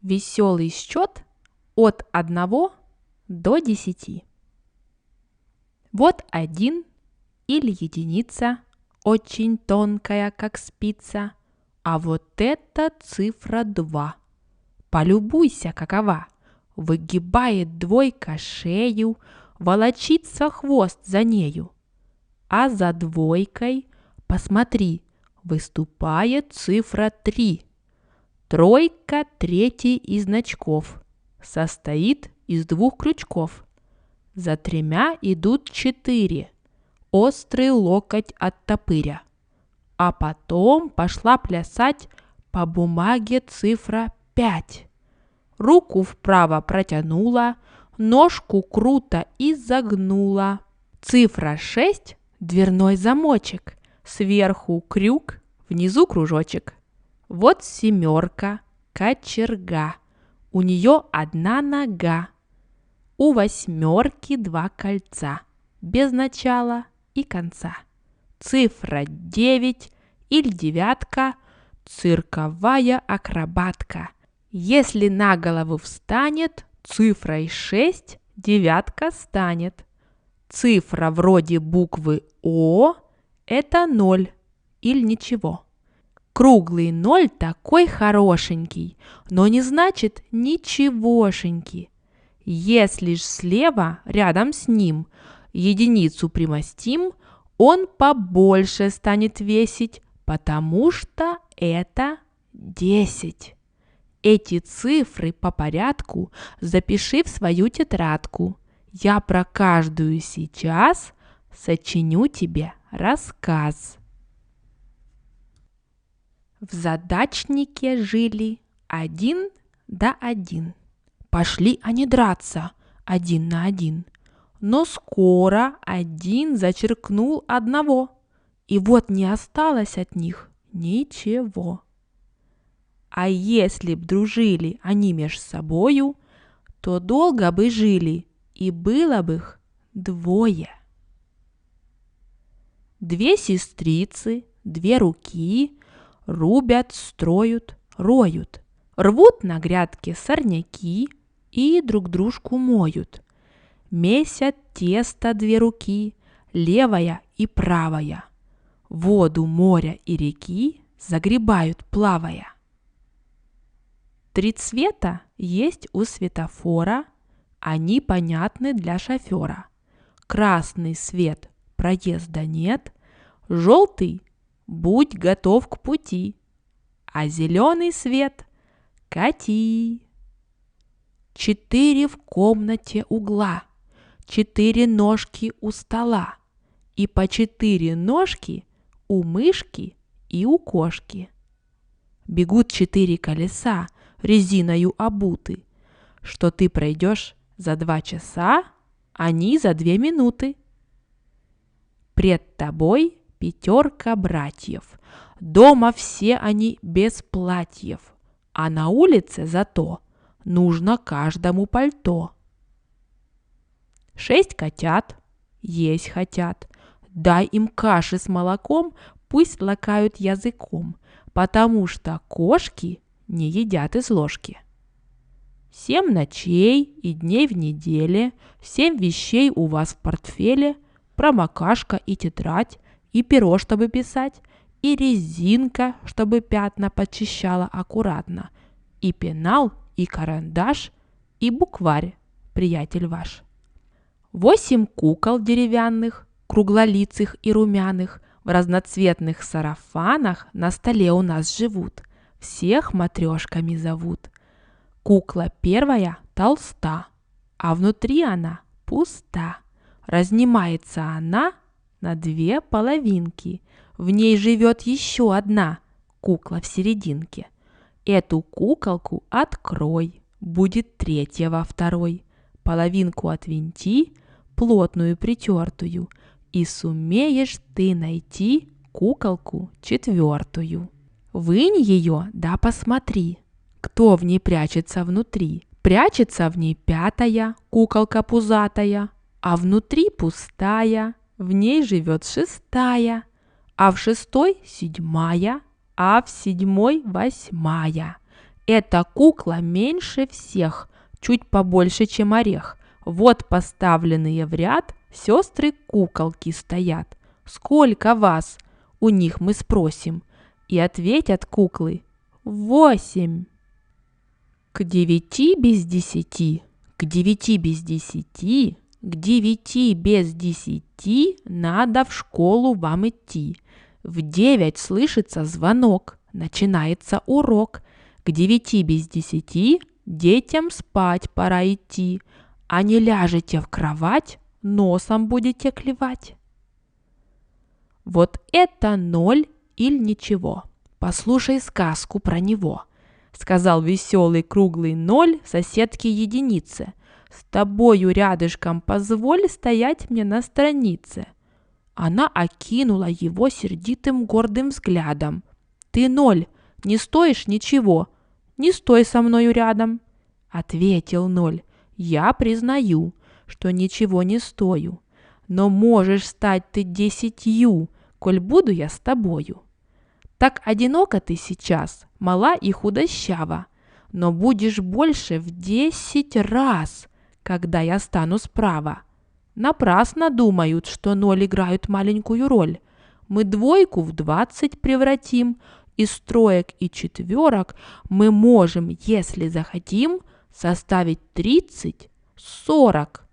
Веселый счет от 1 до 10. Вот 1 или единица, очень тонкая, как спица, а вот это цифра 2. Полюбуйся, какова. Выгибает двойка шею, волочится хвост за нею. А за двойкой, посмотри, выступает цифра 3. Тройка третий из значков, состоит из 2 крючков. За 3 идут 4, острый локоть оттопыря. А потом пошла плясать по бумаге цифра 5. Руку вправо протянула, ножку круто изогнула. Цифра 6 – дверной замочек, сверху крюк, внизу кружочек. Вот 7 – кочерга, у нее 1 нога. У 8 2 кольца, без начала и конца. Цифра 9 или 9 – цирковая акробатка. Если на голову встанет, цифрой 6 9 станет. Цифра вроде буквы О – это 0 или ничего. Круглый 0 такой хорошенький, но не значит ничегошеньки. Если ж слева, рядом с ним, единицу примостим, он побольше станет весить, потому что это 10. Эти цифры по порядку запиши в свою тетрадку. Я про каждую сейчас сочиню тебе рассказ. В задачнике жили 1 да 1. Пошли они драться 1 на 1. Но скоро 1 зачеркнул 1, и вот не осталось от них ничего. А если б дружили они меж собою, то долго бы жили, и было бы их 2. 2 сестрицы, 2 руки рубят, строят, роют, рвут на грядке сорняки и друг дружку моют. Месят тесто 2 руки, левая и правая, воду моря и реки загребают, плавая. 3 цвета есть у светофора, они понятны для шофера. Красный свет – проезда нет, желтый – будь готов к пути, а зеленый свет – кати. 4 в комнате угла, 4 ножки у стола, и по 4 ножки у мышки и у кошки. Бегут 4 колеса, резиною обуты, что ты пройдешь за 2 часа, они за 2 минуты. Пред тобой 5 братьев, дома все они без платьев, а на улице зато нужно каждому пальто. 6 котят есть хотят, дай им каши с молоком, пусть лакают языком, потому что кошки не едят из ложки. 7 ночей и дней в неделе, 7 вещей у вас в портфеле, промокашка и тетрадь, и перо, чтобы писать, и резинка, чтобы пятна подчищала аккуратно, и пенал, и карандаш, и букварь, приятель ваш. 8 кукол деревянных, круглолицых и румяных, в разноцветных сарафанах на столе у нас живут. Всех матрешками зовут. Кукла первая толста, а внутри она пуста. Разнимается она на 2 половинки. В ней живет еще одна кукла в серединке. Эту куколку открой, будет 3 во 2. Половинку отвинти, плотную притертую, и сумеешь ты найти куколку 4. Вынь ее, да посмотри, кто в ней прячется внутри. Прячется в ней 5 куколка пузатая, а внутри пустая, в ней живет 6, а в 6 7, а в 7 8. Эта кукла меньше всех, чуть побольше, чем орех. Вот поставленные в ряд сестры-куколки стоят. Сколько вас? У них мы спросим. И ответят куклы: 8. К 9 без 10, к 9 без 10, к 9 без 10 надо в школу вам идти. В 9 слышится звонок, начинается урок. К 9 без 10 детям спать пора идти, а не ляжете в кровать, носом будете клевать. Вот это 0 или ничего. Послушай сказку про него, сказал веселый круглый 0 соседке единице. С тобою рядышком позволь стоять мне на странице. Она окинула его сердитым гордым взглядом. Ты 0, не стоишь ничего, не стой со мною рядом. Ответил 0. Я признаю, что ничего не стою, но можешь стать ты 10, коль буду я с тобою. Так одиноко ты сейчас, мала и худощава, но будешь больше в 10 раз, когда я стану справа. Напрасно думают, что 0 играют маленькую роль. Мы двойку в 20 превратим, из троек и четверок мы можем, если захотим, составить 30, 40.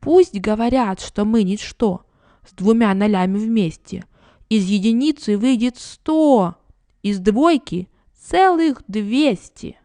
Пусть говорят, что мы ничто, с 2 нолями вместе. Из единицы выйдет 100, из двойки целых 200.